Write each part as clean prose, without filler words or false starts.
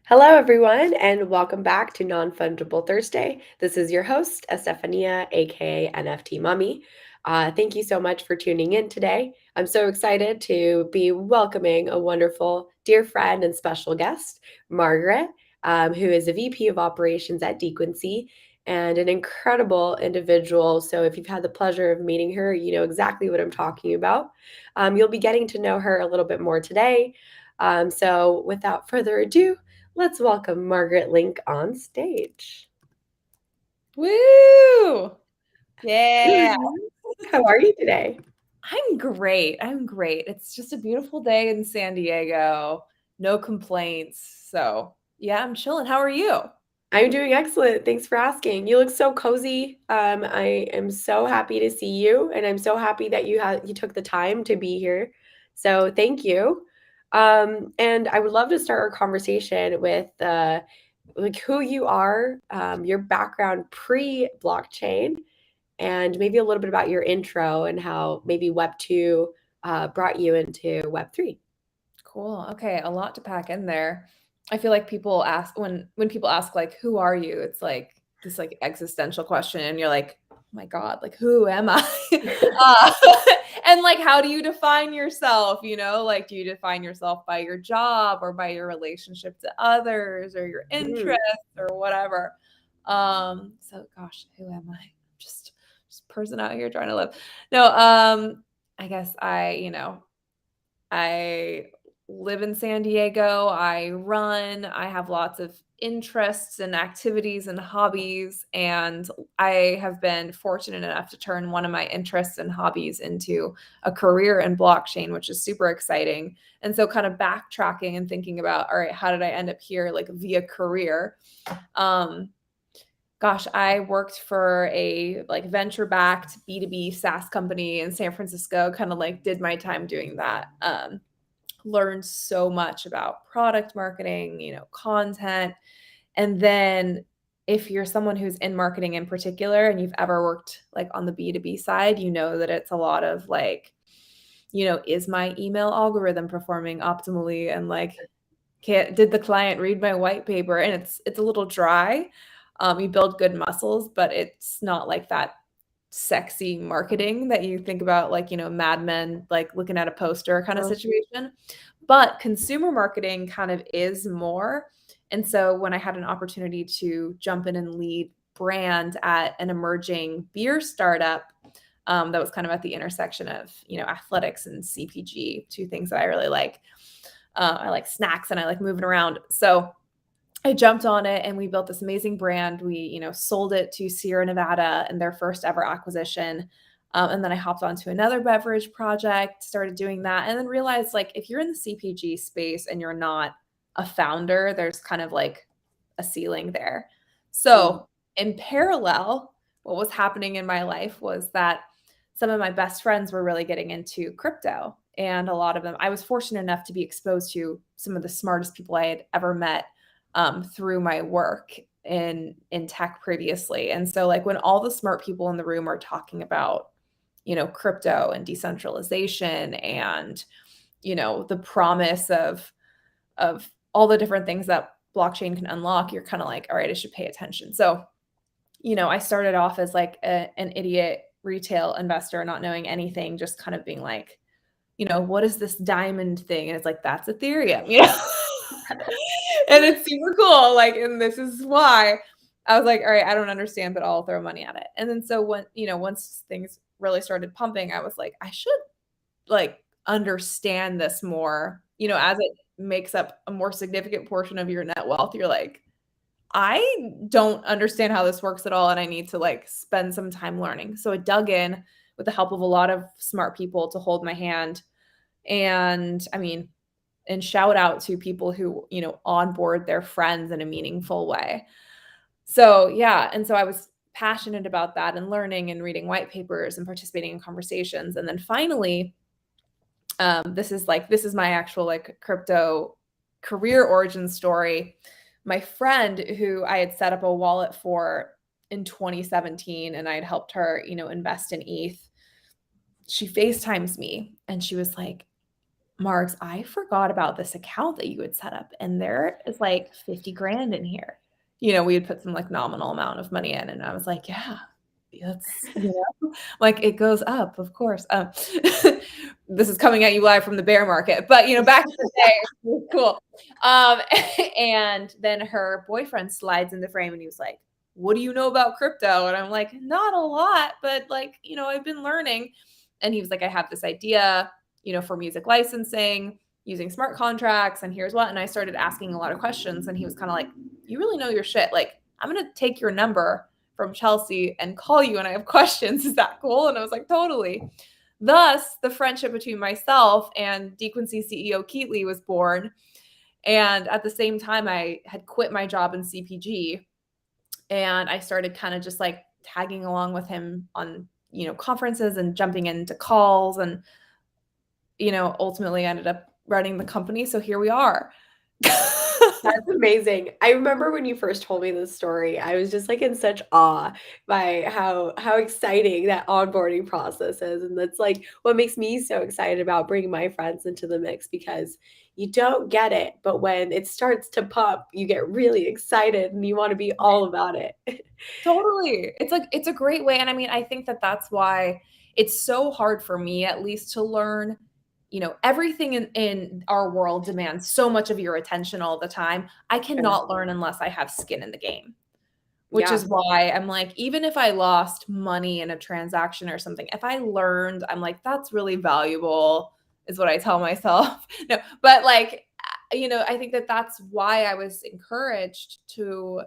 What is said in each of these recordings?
Hello, everyone, and welcome back to NonFungible Thursday. This is your host, Estefania, aka NFT Mummy. Thank you so much for tuning in today. I'm so excited to be welcoming a wonderful dear friend and special guest, Margaret, who is a VP of Operations at Dequency and an incredible individual. So, if you've had the pleasure of meeting her, you know exactly what I'm talking about. You'll be getting to know her a little bit more today. So, without further ado, let's welcome Margaret Link on stage. Woo! Yeah. How are you today? I'm great. It's just a beautiful day in San Diego. No complaints. So, yeah, I'm chilling. How are you? I'm doing excellent. Thanks for asking. You look so cozy. I am so happy to see you, and I'm so happy that you took the time to be here. So thank you. And I would love to start our conversation with like who you are, your background pre-blockchain, and maybe a little bit about your intro and how maybe Web 2 brought you into Web 3. Cool. Okay, a lot to pack in there. I feel like people ask when people ask like who are you? It's like this like existential question and you're like, "Oh my God, like who am I?" uh, and like how do you define yourself, Like do you define yourself by your job or by your relationship to others or your Mm. interests or whatever? So gosh, who am I? Just a person out here trying to live. No, I guess I live in San Diego. I have lots of interests and activities and hobbies. And I have been fortunate enough to turn one of my interests and hobbies into a career in blockchain, which is super exciting. And so, kind of backtracking and thinking about, all right, how did I end up here, like via career? Um, Gosh, I worked for a like venture-backed B2B SaaS company in San Francisco, kind of like did my time doing that. Learned so much about product marketing, content. And then if you're someone who's in marketing in particular and you've ever worked like on the B2B side, you know that it's a lot of like, is my email algorithm performing optimally? And like, did the client read my white paper? And it's a little dry. You build good muscles, but it's not like that sexy marketing that you think about, like, Mad Men, like looking at a poster kind of situation. But consumer marketing kind of is more. And so when I had an opportunity to jump in and lead brand at an emerging beer startup, that was kind of at the intersection of, athletics and CPG, two things that I really like. I like snacks and I like moving around. So I jumped on it and we built this amazing brand. We, sold it to Sierra Nevada in their first ever acquisition. And then I hopped onto another beverage project, started doing that, and then realized like if you're in the CPG space and you're not a founder, there's kind of like a ceiling there. Mm. So in parallel, what was happening in my life was that some of my best friends were really getting into crypto. And a lot of them, I was fortunate enough to be exposed to some of the smartest people I had ever met through my work in tech previously. And so like when all the smart people in the room are talking about, crypto and decentralization and, the promise of all the different things that blockchain can unlock, you're kind of like, all right, I should pay attention. So, I started off as like an idiot retail investor, not knowing anything, just kind of being like, what is this diamond thing? And it's like, that's Ethereum. And it's super cool. Like, and this is why I was like, all right, I don't understand, but I'll throw money at it. And then so when, once things really started pumping, I was like, I should like understand this more, as it makes up a more significant portion of your net wealth. You're like, I don't understand how this works at all. And I need to like spend some time learning. So I dug in with the help of a lot of smart people to hold my hand. And I mean, and shout out to people who, onboard their friends in a meaningful way. So, yeah. And so I was passionate about that and learning and reading white papers and participating in conversations. And then finally, this is my actual like crypto career origin story. My friend who I had set up a wallet for in 2017 and I had helped her, invest in ETH, she FaceTimes me and she was like, Marks, I forgot about this account that you had set up, and there is like 50 grand in here. We had put some like nominal amount of money in, and I was like, yeah, that's, like it goes up, of course. This is coming at you live from the bear market, but back in the day, it was cool. And then her boyfriend slides in the frame and he was like, what do you know about crypto? And I'm like, not a lot, but like, I've been learning. And he was like, I have this idea, for music licensing using smart contracts, and here's what. And I started asking a lot of questions, and he was kind of like, you really know your shit. Like, I'm going to take your number from Chelsea and call you and I have questions. Is that cool? And I was like, totally. Thus, the friendship between myself and Dequency CEO Keatley was born. And at the same time, I had quit my job in CPG, and I started kind of just like tagging along with him on, conferences and jumping into calls, and, ultimately ended up running the company. So here we are. That's amazing. I remember when you first told me this story, I was just like in such awe by how exciting that onboarding process is. And that's like what makes me so excited about bringing my friends into the mix, because you don't get it, but when it starts to pop, you get really excited and you want to be all about it. Totally. It's like, it's a great way. And I mean, I think that that's why it's so hard for me, at least, to learn. Everything in our world demands so much of your attention all the time. I Yeah. cannot learn unless I have skin in the game, which Yeah. is why I'm like, even if I lost money in a transaction or something, if I learned, I'm like, that's really valuable, is what I tell myself. No, but like, I think that that's why I was encouraged to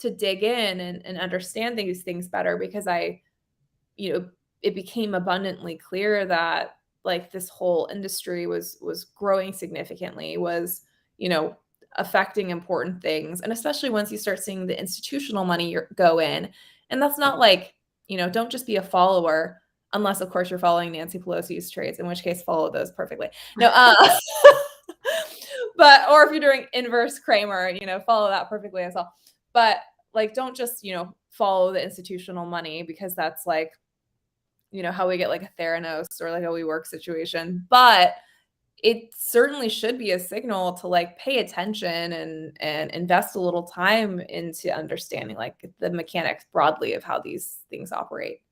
dig in and understand these things better, because it became abundantly clear that like this whole industry was growing significantly, was, you know, affecting important things. And especially once you start seeing the institutional money go in. And that's not like, don't just be a follower, unless of course you're following Nancy Pelosi's trades, in which case follow those perfectly. No, but or if you're doing inverse Kramer, follow that perfectly as well. But like, don't just, follow the institutional money, because that's like, how we get like a Theranos or like a WeWork situation. But it certainly should be a signal to like pay attention and invest a little time into understanding like the mechanics broadly of how these things operate.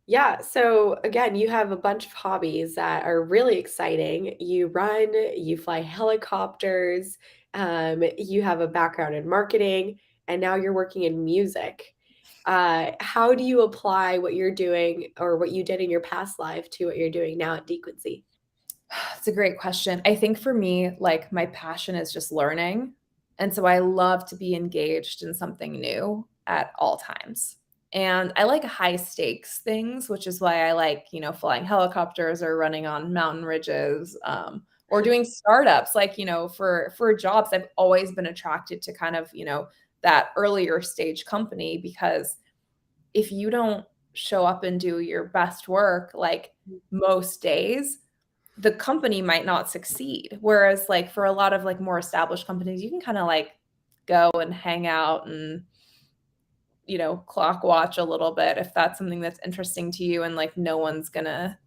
Yeah, so again, you have a bunch of hobbies that are really exciting. You run, you fly helicopters, you have a background in marketing, and now you're working in music. How do you apply what you're doing or what you did in your past life to what you're doing now at Dequency? It's a great question. I think for me, like my passion is just learning. And so I love to be engaged in something new at all times. And I like high stakes things, which is why I like, flying helicopters or running on mountain ridges, or doing startups. Like, for jobs, I've always been attracted to kind of, that earlier stage company, because if you don't show up and do your best work, like most days, the company might not succeed. Whereas like for a lot of like more established companies, you can kind of like go and hang out and, clock watch a little bit if that's something that's interesting to you, and like no one's gonna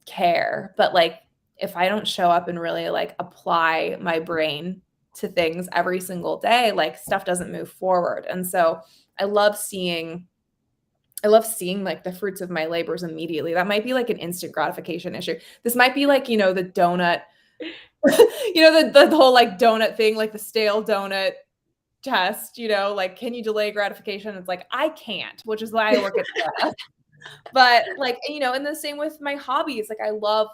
care. But like if I don't show up and really like apply my brain to things every single day, like stuff doesn't move forward. And so I love seeing I love seeing like the fruits of my labors immediately. That might be like an instant gratification issue. This might be like, the donut, the whole like donut thing, like the stale donut test, like, can you delay gratification? It's like, I can't, which is why I work at startup. But like, and the same with my hobbies. Like I love,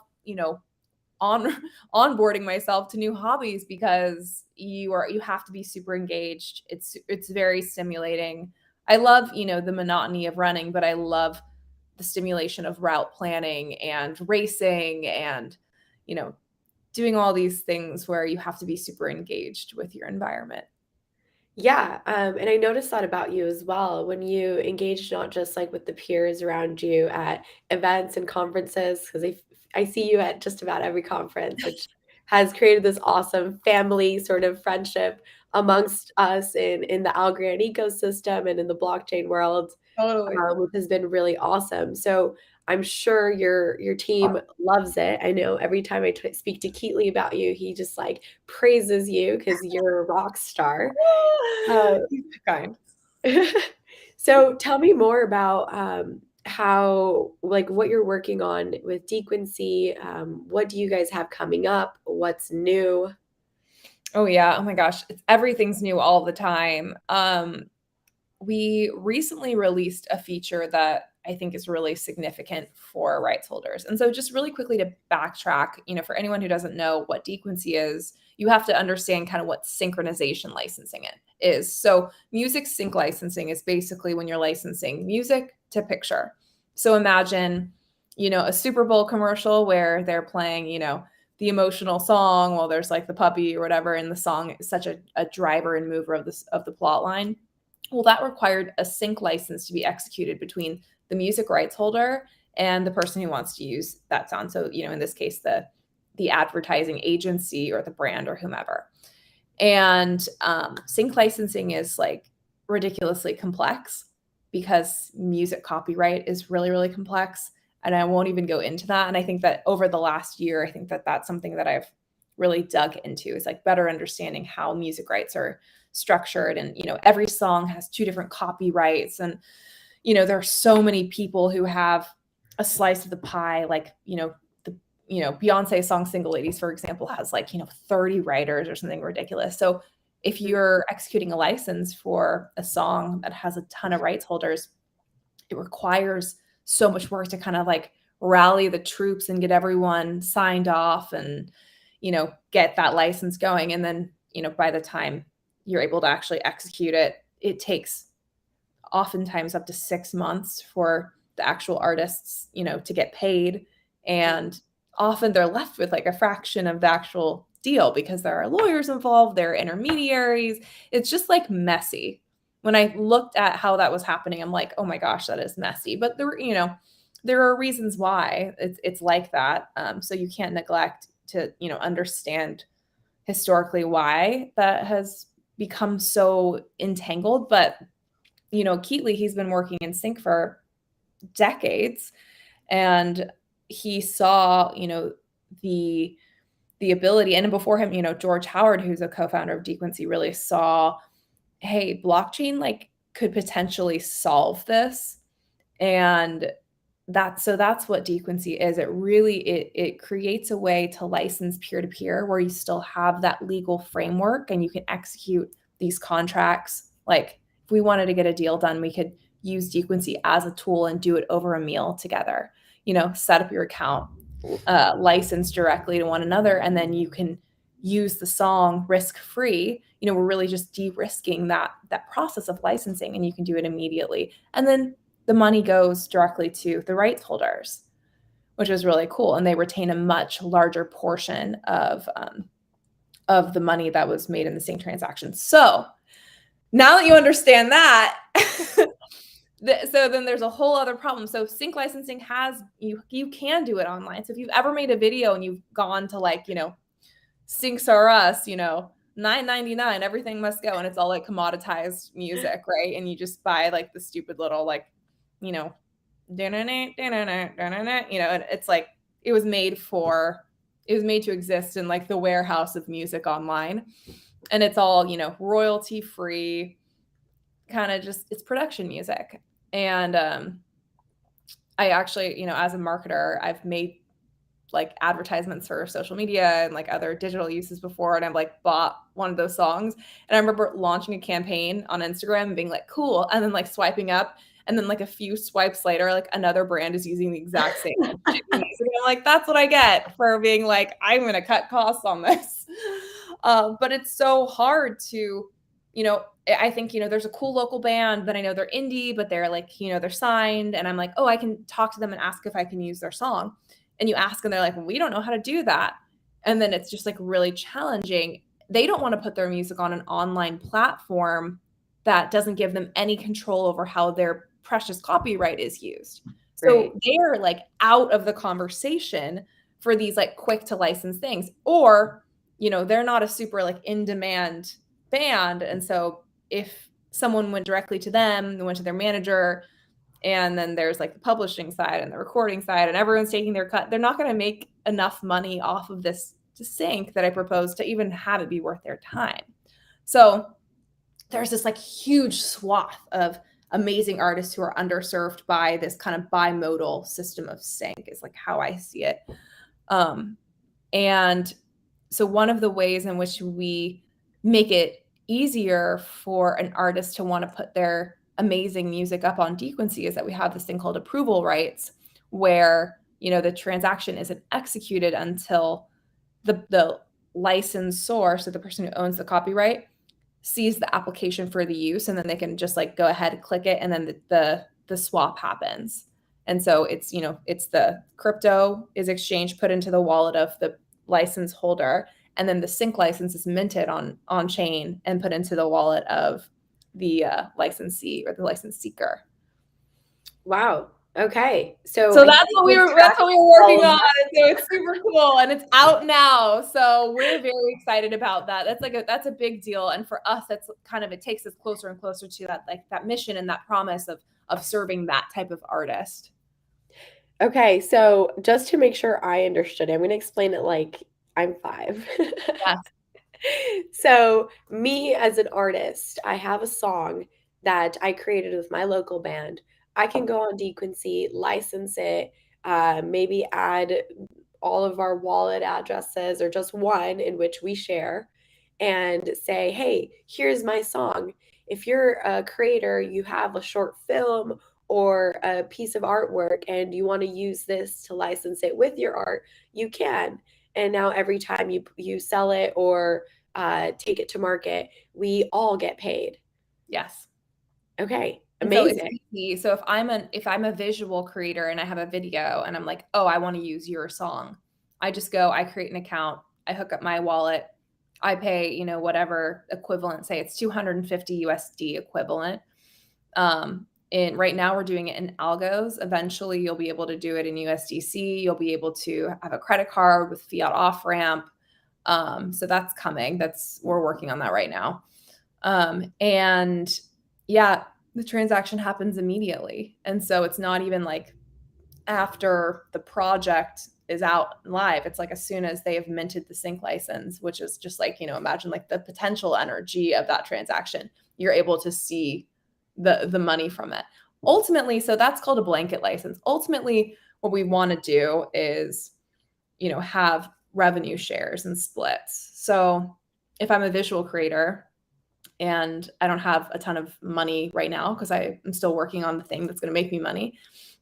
on onboarding myself to new hobbies, because you have to be super engaged. It's very stimulating. I love, the monotony of running, but I love the stimulation of route planning and racing and, you know, doing all these things where you have to be super engaged with your environment. Yeah, and I noticed that about you as well when you engage not just like with the peers around you at events and conferences, because I see you at just about every conference, which has created this awesome family sort of friendship amongst us in the Algorand ecosystem and in the blockchain world, Totally. which has been really awesome. So I'm sure your team loves it. I know every time I speak to Keatley about you, he just like praises you because you're a rock star. He's too kind. So tell me more about how, like, what you're working on with Dequency. What do you guys have coming up? What's new? Oh yeah. Oh my gosh. Everything's new all the time. We recently released a feature that I think is really significant for rights holders. And so just really quickly to backtrack, for anyone who doesn't know what Dequency is, you have to understand kind of what synchronization licensing it is. So music sync licensing is basically when you're licensing music to picture. So imagine, a Super Bowl commercial where they're playing, the emotional song while there's like the puppy or whatever, and the song is such a driver and mover of the plot line. Well, that required a sync license to be executed between the music rights holder and the person who wants to use that sound. So, in this case, the advertising agency or the brand or whomever. And sync licensing is like ridiculously complex because music copyright is really, really complex. And I won't even go into that. And I think that over the last year, I think that that's something that I've really dug into, is like better understanding how music rights are structured. And, every song has two different copyrights. And, there are so many people who have a slice of the pie, like, Beyonce song Single Ladies, for example, has like, 30 writers or something ridiculous. So if you're executing a license for a song that has a ton of rights holders, it requires so much work to kind of like rally the troops and get everyone signed off and, get that license going. And then, by the time you're able to actually execute it, it takes oftentimes up to 6 months for the actual artists, to get paid. And often they're left with like a fraction of the actual deal because there are lawyers involved, there are intermediaries. It's just like messy. When I looked at how that was happening, I'm like, oh my gosh, that is messy. But there are reasons why it's like that. So you can't neglect to, understand historically why that has become so entangled. But, Keatley, he's been working in sync for decades, and he saw, the ability. And before him, George Howard, who's a co-founder of Dequency, really saw, hey, blockchain like could potentially solve this. And that's what Dequency is. It creates a way to license peer-to-peer where you still have that legal framework and you can execute these contracts. Like if we wanted to get a deal done, we could use Dequency as a tool and do it over a meal together. Set up your account, license directly to one another, and then you can use the song risk-free. We're really just de-risking that process of licensing, and you can do it immediately. And then the money goes directly to the rights holders, which is really cool. And they retain a much larger portion of the money that was made in the same transaction. So now that you understand that, so then there's a whole other problem. So sync licensing you can do it online. So if you've ever made a video and you've gone to like, Syncs R Us, $9.99, everything must go. And it's all like commoditized music, right? And you just buy like the stupid little like, and it's like it was made to exist in like the warehouse of music online. And it's all, royalty free, kind of just, it's production music. And I actually, as a marketer, I've made like advertisements for social media and like other digital uses before, and I've like bought one of those songs. And I remember launching a campaign on Instagram and being like, cool, and then like swiping up, and then like a few swipes later, like another brand is using the exact same music. And I'm like, that's what I get for being like, I'm gonna cut costs on this. But it's so hard to, I think, there's a cool local band that I know they're indie, but they're like, they're signed, and I'm like, oh, I can talk to them and ask if I can use their song. And you ask and they're like, well, we don't know how to do that. And then it's just like really challenging. They don't want to put their music on an online platform that doesn't give them any control over how their precious copyright is used. So they're like out of the conversation for these like quick to license things. Or, they're not a super like in demand band. And so if someone went directly to them, they went to their manager, And then there's like the publishing side and the recording side, and everyone's taking their cut. They're not going to make enough money off of this to sync that I propose to even have it be worth their time. So there's this like huge swath of amazing artists who are underserved by this kind of bimodal system of sync is like how I see it. And so one of the ways in which we make it easier for an artist to want to put their amazing music up on Dequency is that we have this thing called approval rights, where, you know, the transaction isn't executed until the licensor, so the person who owns the copyright, sees the application for the use, and then they can just like go ahead and click it, and then the swap happens. And so it's, you know, it's the crypto is exchanged, put into the wallet of the license holder, and then the sync license is minted on chain and put into the wallet of the licensee or the license seeker. Wow. Okay. So That's what we were working on. So it's super cool, and it's out now. So we're very excited about that. That's a big deal. And for us, that's kind of, it takes us closer and closer to that, like that mission and that promise of serving that type of artist. Okay, so just to make sure I understood, I'm going to explain it like I'm 5. Yes. So, me as an artist, I have a song that I created with my local band. I can go on Dequency, license it, maybe add all of our wallet addresses or just one in which we share, and say, hey, here's my song. If you're a creator, you have a short film or a piece of artwork and you want to use this to license it with your art, you can. And now every time you sell it or take it to market, we all get paid. Yes. Okay. And Amazing. so it's easy. So if I'm a visual creator and I have a video and I'm like, oh, I want to use your song, I just go, I create an account, I hook up my wallet, I pay, you know, whatever equivalent, say it's 250 USD equivalent. And right now we're doing it in algos. Eventually you'll be able to do it in USDC. You'll be able to have a credit card with fiat off ramp. So that's coming. We're working on that right now. And yeah, the transaction happens immediately. And so it's not even like after the project is out live. It's like as soon as they have minted the sync license, which is just like, you know, imagine like the potential energy of that transaction, you're able to see the money from it. Ultimately, so that's called a blanket license. Ultimately, what we want to do is, you know, have revenue shares and splits. So if I'm a visual creator and I don't have a ton of money right now because I'm still working on the thing that's going to make me money,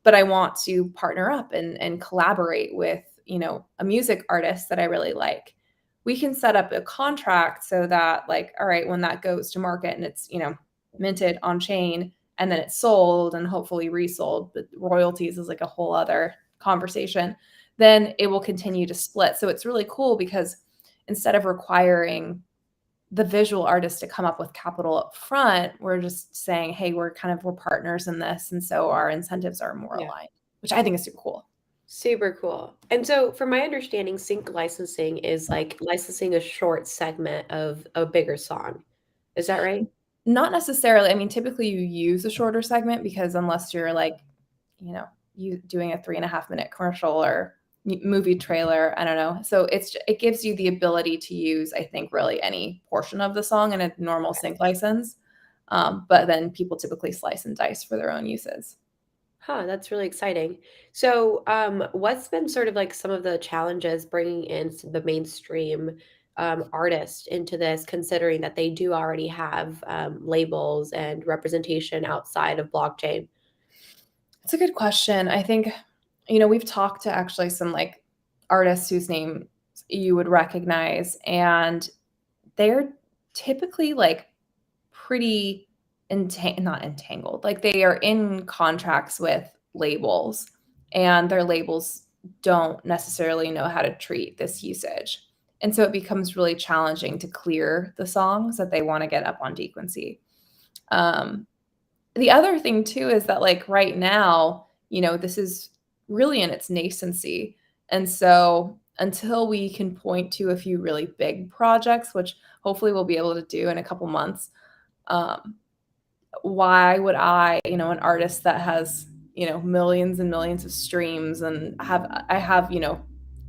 but I want to partner up and collaborate with, you know, a music artist that I really like, we can set up a contract so that, like, all right, when that goes to market and it's, you know, minted on chain and then it's sold and hopefully resold, but royalties is like a whole other conversation, then it will continue to split. So it's really cool because instead of requiring the visual artist to come up with capital up front, we're just saying, hey, we're partners in this. And so our incentives are more aligned, which I think is super cool. Super cool. And so from my understanding, sync licensing is like licensing a short segment of a bigger song. Is that right? Not necessarily. I mean, typically you use a shorter segment because unless you're like, you know, you doing a 3.5-minute commercial or movie trailer, I don't know. So it gives you the ability to use, I think, really any portion of the song in a normal sync license. But then people typically slice and dice for their own uses. Huh, that's really exciting. So, what's been sort of like some of the challenges bringing in the mainstream artist into this, considering that they do already have labels and representation outside of blockchain? It's a good question. I think, you know, we've talked to actually some like artists whose name you would recognize, and they're typically like pretty not entangled. Like they are in contracts with labels, and their labels don't necessarily know how to treat this usage. And so it becomes really challenging to clear the songs that they want to get up on Dequency. The other thing too is that like right now, you know, this is really in its nascency. And so until we can point to a few really big projects, which hopefully we'll be able to do in a couple months, why would I, you know, an artist that has millions and millions of streams and I have,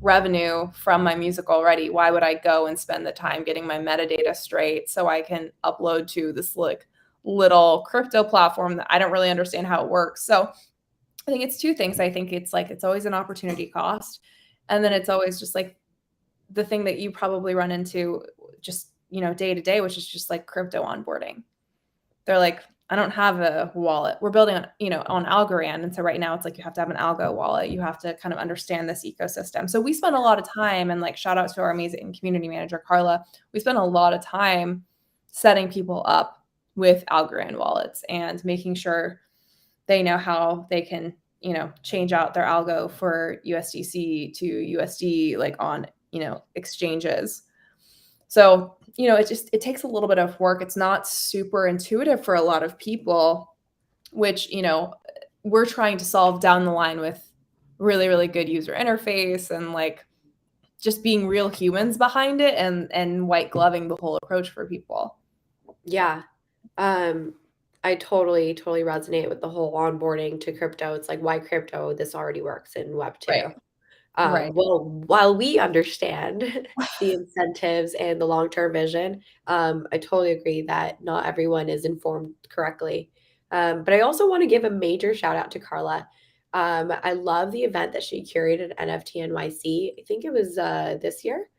revenue from my music already. Why would I go and spend the time getting my metadata straight so I can upload to this like little crypto platform that I don't really understand how it works? So I think it's two things. I think it's like it's always an opportunity cost. And then it's always just like the thing that you probably run into just, day to day, which is just like crypto onboarding. They're like, I don't have a wallet. We're building on, on Algorand. And so right now it's like you have to have an algo wallet. You have to kind of understand this ecosystem. So we spend a lot of time, and like shout out to our amazing community manager, Carla. We spend a lot of time setting people up with Algorand wallets and making sure they know how they can, change out their algo for USDC to USD, like on, exchanges. So, it takes a little bit of work. It's not super intuitive for a lot of people, which, we're trying to solve down the line with really, really good user interface and like just being real humans behind it and white gloving the whole approach for people. Yeah. I totally resonate with the whole onboarding to crypto. It's like, why crypto? This already works in Web 2. Right. Right. Well, while we understand the incentives and the long-term vision, I totally agree that not everyone is informed correctly. But I also want to give a major shout out to Carla. I love the event that she curated at NFT NYC. I think it was this year.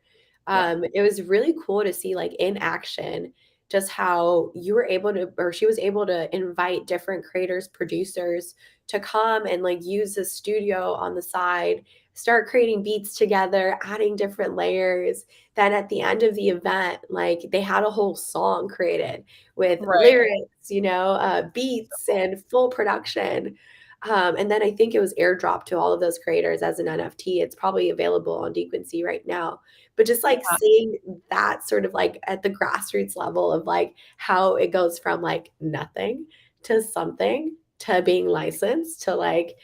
Yeah. It was really cool to see like in action just how you were able to, or she was able to invite different creators, producers to come and like use the studio on the side, start creating beats together, adding different layers. Then at the end of the event, like they had a whole song created with Right. lyrics, beats and full production. And then I think it was airdropped to all of those creators as an NFT. It's probably available on Dequency right now. But just like Yeah. seeing that sort of like at the grassroots level of like how it goes from like nothing to something to being licensed to like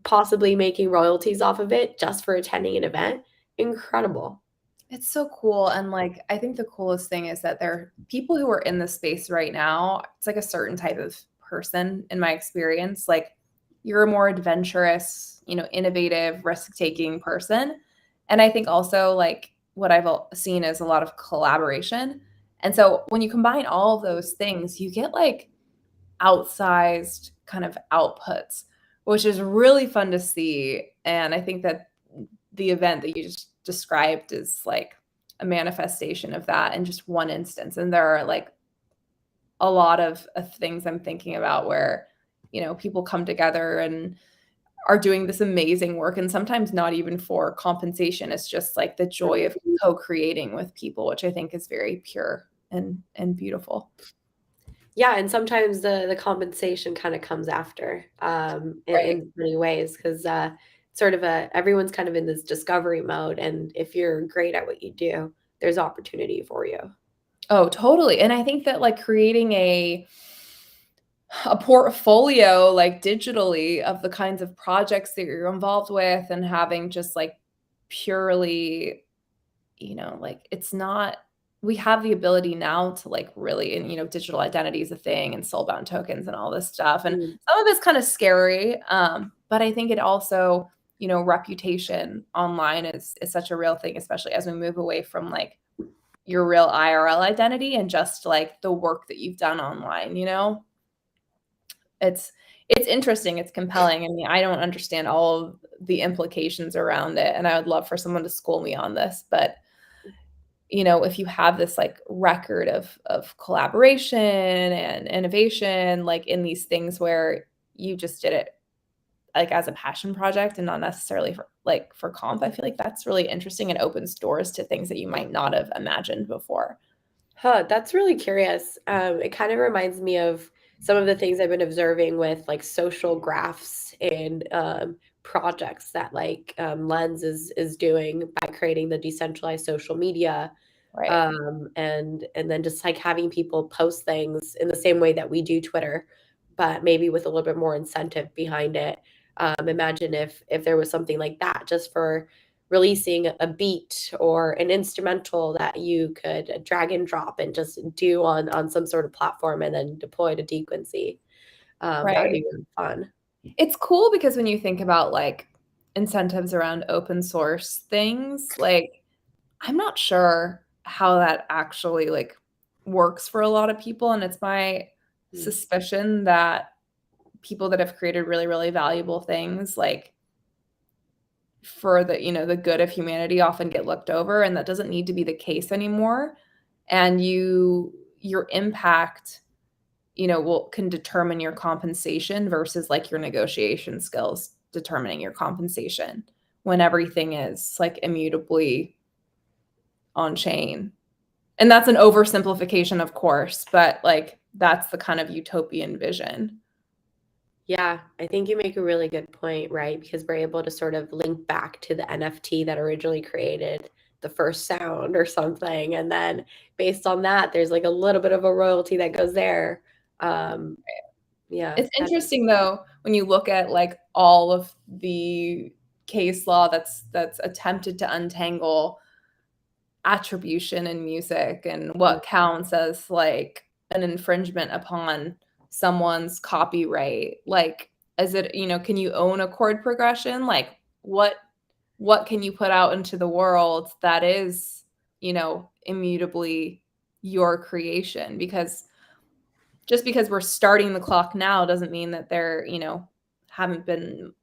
possibly making royalties off of it just for attending an event. Incredible. It's so cool. And like, I think the coolest thing is that there are people who are in this space right now. It's like a certain type of person, in my experience. Like, you're a more adventurous, innovative, risk taking person. And I think also, like, what I've seen is a lot of collaboration. And so when you combine all of those things, you get like outsized kind of outputs, which is really fun to see. And I think that the event that you just described is like a manifestation of that in just one instance. And there are like a lot of things I'm thinking about where, people come together and are doing this amazing work, and sometimes not even for compensation. It's just like the joy of co-creating with people, which I think is very pure and beautiful. Yeah, and sometimes the compensation kind of comes after, Right. in many ways, because sort of everyone's kind of in this discovery mode, and if you're great at what you do, there's opportunity for you. Oh, totally. And I think that like creating a portfolio like digitally of the kinds of projects that you're involved with and having just like purely, like it's not we have the ability now to like really, and digital identity is a thing and soulbound tokens and all this stuff. And Mm. some of it's kind of scary. But I think it also, reputation online is such a real thing, especially as we move away from like your real IRL identity and just like the work that you've done online. It's interesting, it's compelling. I mean, I don't understand all of the implications around it, and I would love for someone to school me on this, but, if you have this, like, record of collaboration and innovation, like, in these things where you just did it, like, as a passion project and not necessarily for comp, I feel like that's really interesting and opens doors to things that you might not have imagined before. Huh, that's really curious. It kind of reminds me of some of the things I've been observing with like social graphs and projects that like Lens is doing by creating the decentralized social media, Right. and then just like having people post things in the same way that we do Twitter, but maybe with a little bit more incentive behind it. Imagine if there was something like that just for releasing a beat or an instrumental that you could drag and drop and just do on some sort of platform and then deploy to Dequency. That would Right. be really fun. It's cool because when you think about like incentives around open source things, like I'm not sure how that actually like works for a lot of people. And it's my Mm. suspicion that people that have created really, really valuable things, like for the, the good of humanity often get looked over, and that doesn't need to be the case anymore. And your impact, can determine your compensation versus like your negotiation skills determining your compensation when everything is like immutably on chain. And that's an oversimplification, of course, but like that's the kind of utopian vision. Yeah, I think you make a really good point, right? Because we're able to sort of link back to the NFT that originally created the first sound or something. And then based on that, there's like a little bit of a royalty that goes there. Um, yeah, It's interesting though when you look at like all of the case law that's attempted to untangle attribution in music and what counts as like an infringement upon someone's copyright. Like, is it, can you own a chord progression? Like what can you put out into the world that is, immutably your creation? Because just because we're starting the clock now doesn't mean that there, haven't been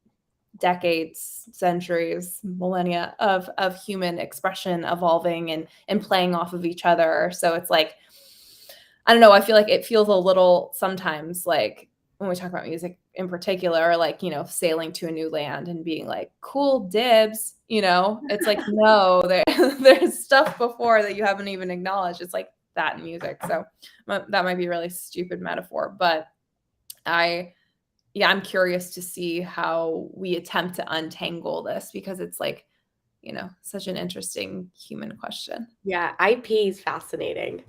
decades, centuries, millennia of human expression evolving and playing off of each other. So it's like, I don't know, I feel like it feels a little sometimes like when we talk about music in particular, like, sailing to a new land and being like, cool dibs, it's like, no, there's stuff before that you haven't even acknowledged. It's like that in music. So that might be a really stupid metaphor, but I'm curious to see how we attempt to untangle this because it's like, such an interesting human question. yeah, IP is fascinating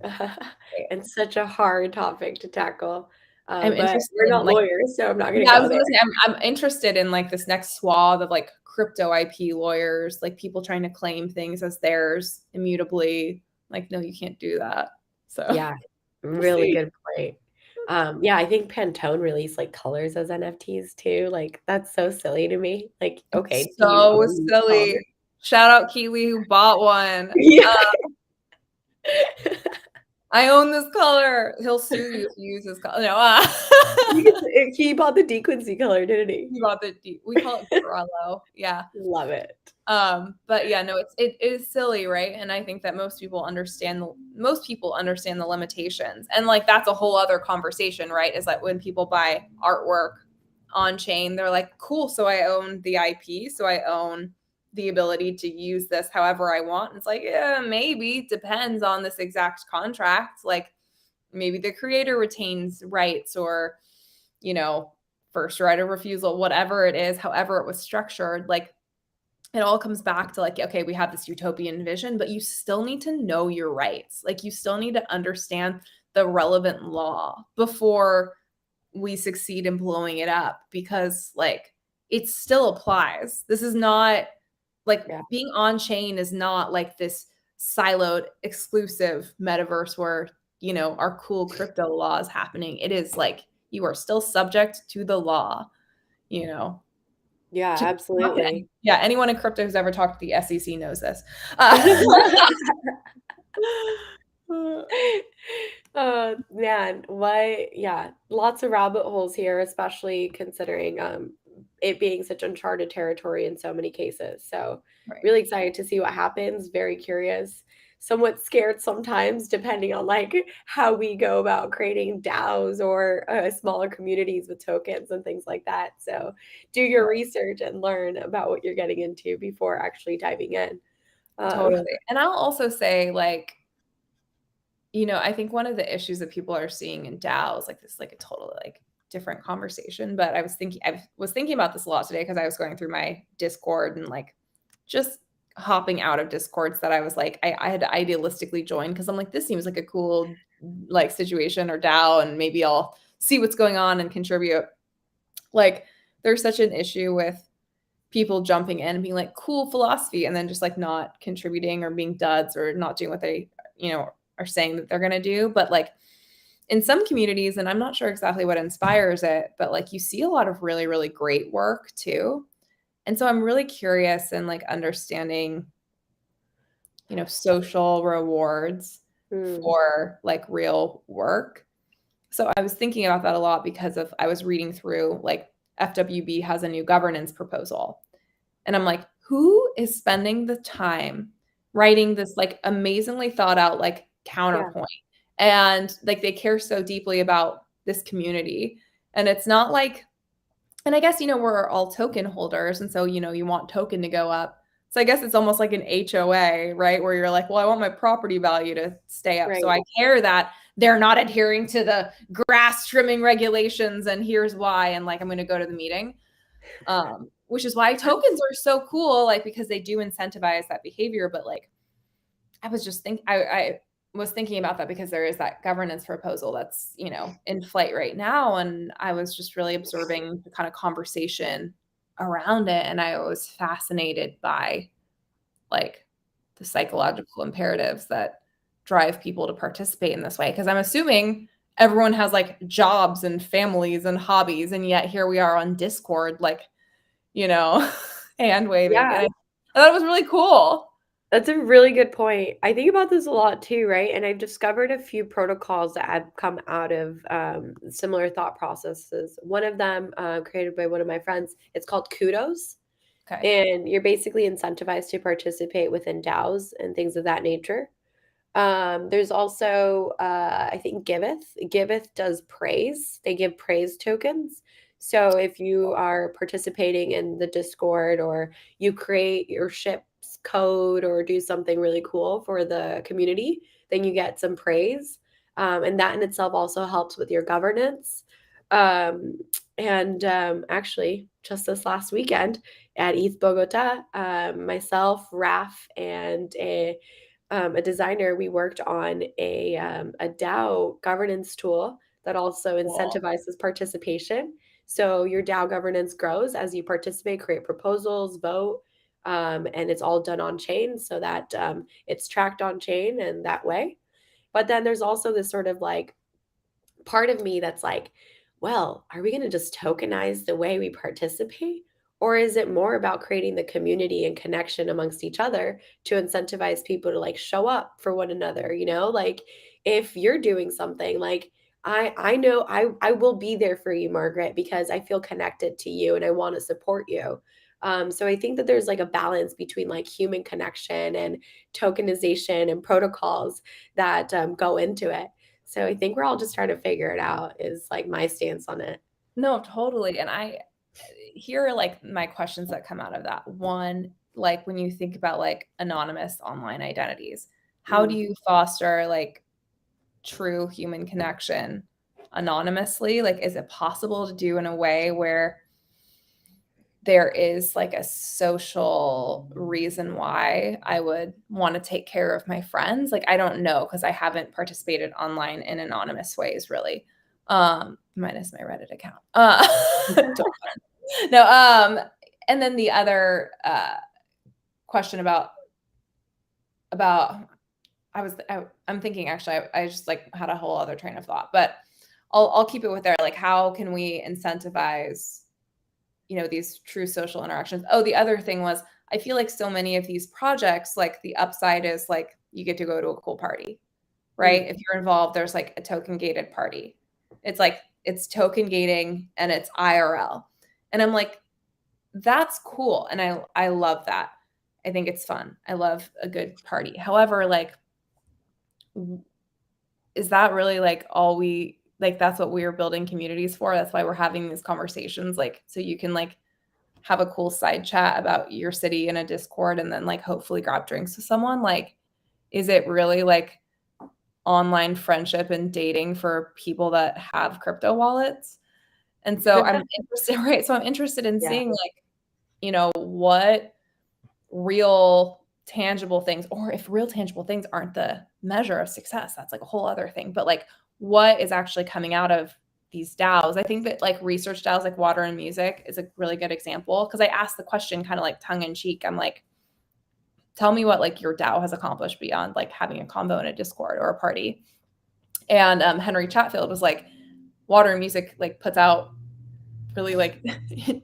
and such a hard topic to tackle. I'm But interested we're in not like, lawyers, so I'm not going to yeah, I go was there. gonna say I'm interested in like this next swath of like crypto IP lawyers, like people trying to claim things as theirs immutably. Like, no, you can't do that. So Yeah, we'll really see. good point. Yeah, I think Pantone released like colors as NFTs too. Like that's so silly to me. Like, okay, do you So own these silly. colors? Shout out Keely who bought one. Yeah. I own this color. He'll sue you if you use this color. No, He bought the Dequency color, didn't he? he bought we call it Corallo. Yeah. Love it. But yeah, no, it is silly, right? And I think that most people understand the limitations. And like that's a whole other conversation, right? Is that when people buy artwork on chain, they're like, cool, so I own the IP, so I own the ability to use this however I want. And it's like, yeah, maybe depends on this exact contract. Like maybe the creator retains rights or, first right of refusal, whatever it is, however it was structured, like it all comes back to like, okay, we have this utopian vision, but you still need to know your rights. Like you still need to understand the relevant law before we succeed in blowing it up because like it still applies. This is not like Yeah. being on chain is not like this siloed exclusive metaverse where, our cool crypto law is happening. It is like you are still subject to the law, you know. Yeah, absolutely. Yeah, anyone in crypto who's ever talked to the SEC knows this. Man, yeah, lots of rabbit holes here, especially considering it being such uncharted territory in so many cases. So, Right. really excited to see what happens. Very curious, somewhat scared sometimes, depending on like how we go about creating DAOs or smaller communities with tokens and things like that. So, do your research and learn about what you're getting into before actually diving in. Totally. And I'll also say, like, I think one of the issues that people are seeing in DAOs, like this, like a total like different conversation. But I was thinking about this a lot today because I was going through my Discord and like just hopping out of Discords that I was like, I had to idealistically join because I'm like, this seems like a cool like situation or DAO, and maybe I'll see what's going on and contribute. Like, there's such an issue with people jumping in and being like, cool philosophy, and then just like not contributing or being duds or not doing what they, are saying that they're going to do. But like, in some communities, and I'm not sure exactly what inspires it, but like you see a lot of really, really great work too. And so I'm really curious in like understanding, social rewards Mm. for like real work. So I was thinking about that a lot because I was reading through like FWB has a new governance proposal. And I'm like, who is spending the time writing this like amazingly thought out like Yeah, counterpoint? And like they care so deeply about this community. And it's not like, and I guess, we're all token holders. And so, you want token to go up. So I guess it's almost like an HOA, right? Where you're like, well, I want my property value to stay up. So right. I care that they're not adhering to the grass trimming regulations. And here's why. And like, I'm going to go to the meeting. Which is why tokens are so cool, like because they do incentivize that behavior. But like, I was thinking about that because there is that governance proposal that's in flight right now, and I was just really observing the kind of conversation around it, and I was fascinated by like the psychological imperatives that drive people to participate in this way. Because I'm assuming everyone has like jobs and families and hobbies, and yet here we are on Discord, like you know, hand waving. Yeah. And I thought it was really cool. That's a really good point. I think about this a lot too, right? And I've discovered a few protocols that have come out of similar thought processes. One of them, created by one of my friends, it's called Kudos. Okay. And you're basically incentivized to participate within DAOs and things of that nature. There's also, I think Giveth. Giveth does praise. They give praise tokens. So if you are participating in the Discord or you create your ship's code or do something really cool for the community, then you get some praise. And that in itself also helps with your governance. Um, and actually, just this last weekend at ETH Bogota, myself, Raf, and a designer, we worked on a DAO governance tool that also Cool. incentivizes participation. So your DAO governance grows as you participate, create proposals, vote, and it's all done on chain so that it's tracked on chain and that way. But then there's also this sort of like part of me that's like, well, are we going to just tokenize the way we participate? Or is it more about creating the community and connection amongst each other to incentivize people to like show up for one another? Like if you're doing something like, I know I will be there for you, Margaret, because I feel connected to you and I want to support you. So I think that there's like a balance between like human connection and tokenization and protocols that go into it. So I think we're all just trying to figure it out is like my stance on it. No, totally. And here are like my questions that come out of that. One, like when you think about like anonymous online identities, how do Mm. you foster like true human connection anonymously? Like, is it possible to do in a way where there is like a social reason why I would want to take care of my friends? Like, I don't know because I haven't participated online in anonymous ways really. Minus my Reddit account. No, and then the other question about I'm thinking actually I just like had a whole other train of thought, but I'll keep it with there. Like, how can we incentivize these true social interactions? Oh, the other thing was I feel like so many of these projects, like the upside is like you get to go to a cool party, right? Mm. If you're involved, there's like a token gated party. It's like it's token gating and it's IRL. And I'm like, that's cool. And I love that. I think it's fun. I love a good party. However, like, is that really like all we like? That's what we are building communities for. That's why we're having these conversations, like, so you can like have a cool side chat about your city in a Discord and then like hopefully grab drinks with someone. Like, is it really like online friendship and dating for people that have crypto wallets? And so I'm interested, right? So I'm interested in Yeah. seeing like, what real tangible things, or if real tangible things aren't the measure of success, that's like a whole other thing. But like, what is actually coming out of these DAOs? I think that like research DAOs like Water and Music is a really good example because I asked the question kind of like tongue in cheek. I'm like, tell me what like your DAO has accomplished beyond like having a combo in a Discord or a party. And Henry Chatfield was like, Water and Music like puts out really like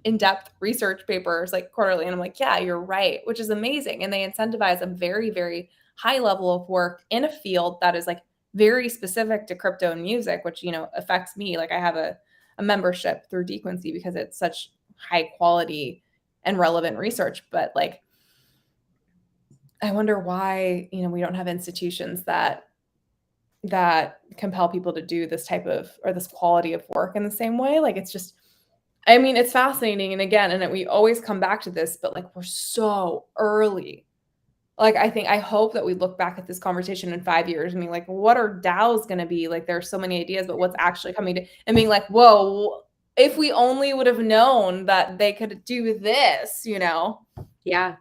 in-depth research papers like quarterly. And I'm like, yeah, you're right, which is amazing. And they incentivize a very, very high level of work in a field that is like very specific to crypto and music, which, you know, affects me. Like I have a membership through Dequency because it's such high quality and relevant research. But like, I wonder why, you know, we don't have institutions that compel people to do this type of, or this quality of work in the same way. Like, it's just, I mean, it's fascinating. And again, and we always come back to this, but like, we're so early. Like, I hope that we look back at this conversation in 5 years and be like, what are DAOs going to be? Like, there's so many ideas, but what's actually coming to, and being like, whoa, if we only would have known that they could do this, you know? Yeah.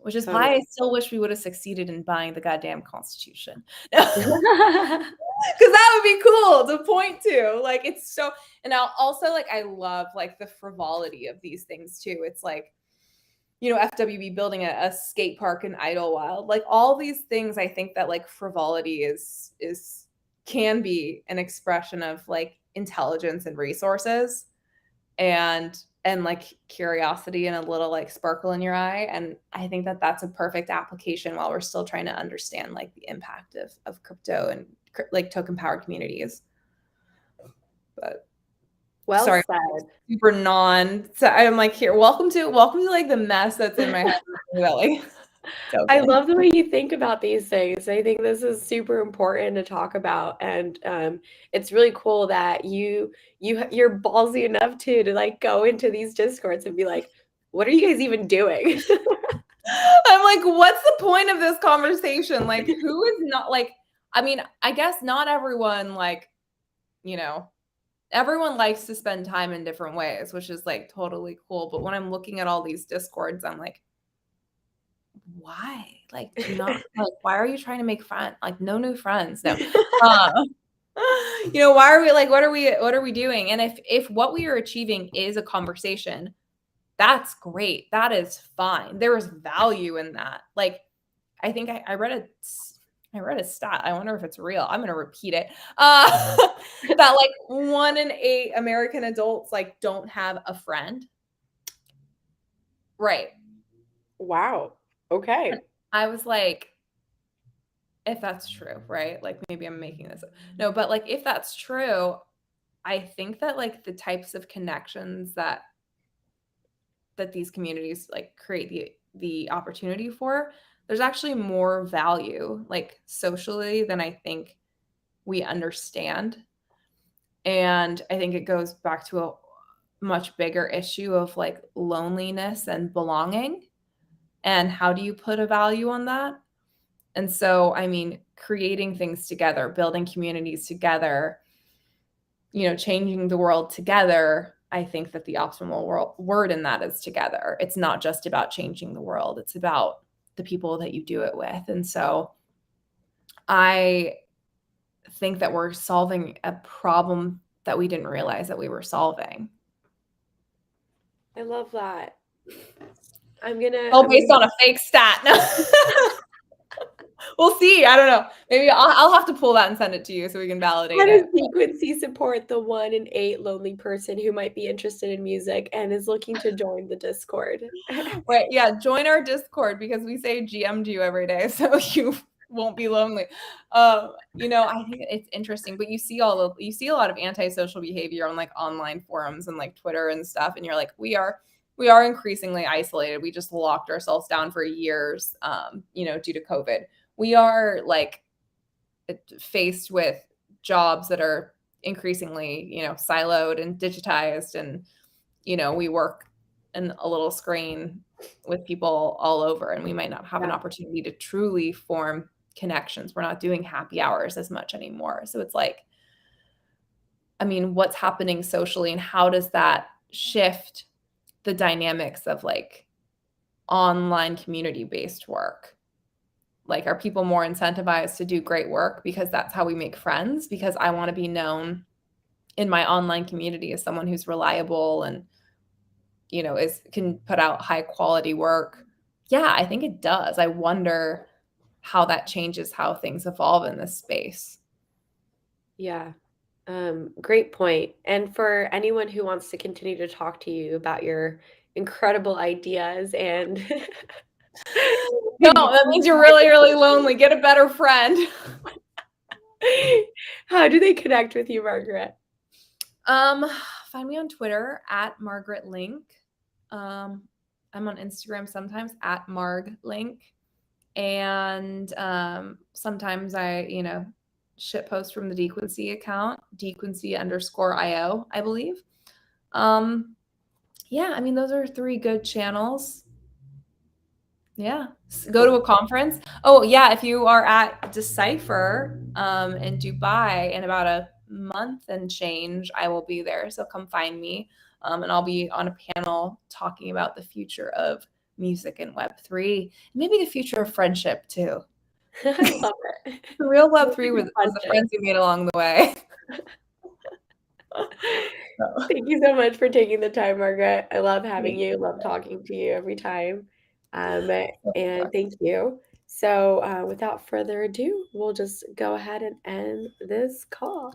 Which is Totally. why I still wish we would have succeeded in buying the goddamn Constitution. Because that would be cool to point to. Like, it's so, and I'll also, like, I love like the frivolity of these things too. It's like, you know, FWB building a skate park in Idlewild, like all these things. I think that like frivolity is can be an expression of like intelligence and resources, and like curiosity and a little like sparkle in your eye. And I think that that's a perfect application while we're still trying to understand like the impact of crypto and like token powered communities. But Well sorry, said. super so I'm like, here, welcome to like the mess that's in my head. Like, I love the way you think about these things. I think this is super important to talk about, and it's really cool that you're ballsy enough to like go into these discords and be like, "What are you guys even doing?" I'm like, what's the point of this conversation? Like, who is not like? I mean, I guess not everyone like, you know, everyone likes to spend time in different ways, which is like totally cool. But when I'm looking at all these discords, I'm like, why? Like, do not like, why are you trying to make friends? Like, no new friends. No. You know, why are we like, what are we doing? And if what we are achieving is a conversation, that's great. That is fine. There is value in that. Like, I think I read a stat. I wonder if it's real. I'm gonna repeat it. That like 1 in 8 American adults like don't have a friend. Right. Wow. Okay. I was like, if that's true, right? Like maybe I'm making this up. No, but like if that's true, I think that like the types of connections that these communities like create the opportunity for, there's actually more value like socially than I think we understand. And I think it goes back to a much bigger issue of like loneliness and belonging, and how do you put a value on that? And so, I mean, creating things together, building communities together, you know, changing the world together. I think that the optimal word in that is together. It's not just about changing the world. It's about the people that you do it with. And so I think that we're solving a problem that we didn't realize that we were solving. I love that. All based on a fake stat. We'll see. I don't know. Maybe I'll have to pull that and send it to you so we can validate How does it. Dequency support the 1 in 8 lonely person who might be interested in music and is looking to join the Discord? Right. Yeah. Join our Discord because we say GM to you every day, so you won't be lonely. You know, I think it's interesting, but you see a lot of antisocial behavior on like online forums and like Twitter and stuff, and you're like, we are increasingly isolated. We just locked ourselves down for years, you know, due to COVID. We are like faced with jobs that are increasingly, you know, siloed and digitized, and you know, we work in a little screen with people all over, and we might not have an opportunity to truly form connections. We're not doing happy hours as much anymore. So it's like, I mean, what's happening socially and how does that shift the dynamics of like online community-based work? Like, are people more incentivized to do great work because that's how we make friends? Because I want to be known in my online community as someone who's reliable and, you know, can put out high quality work. Yeah, I think it does. I wonder how that changes how things evolve in this space. Yeah. Great point. And for anyone who wants to continue to talk to you about your incredible ideas and No, that means you're really, really lonely. Get a better friend. how do they connect with you, Margaret? Um, Find me on Twitter at Margaret Link. I'm on Instagram sometimes at Marg Link. And sometimes I, shit post from the Dequency account, Dequency_IO, I believe. Yeah, I mean, those are 3 good channels. Yeah. Go to a conference. Oh, yeah, if you are at Decipher in Dubai in about a month and change, I will be there. So come find me. And I'll be on a panel talking about the future of music and Web3, maybe the future of friendship too. I love it. The real Sounds Web3 like was a fun the day. friends you made along the way. So, Thank you so much for taking the time, Margaret. I love having thank you, you. love talking to you every time. So And fun. thank you. So, without further ado, we'll just go ahead and end this call.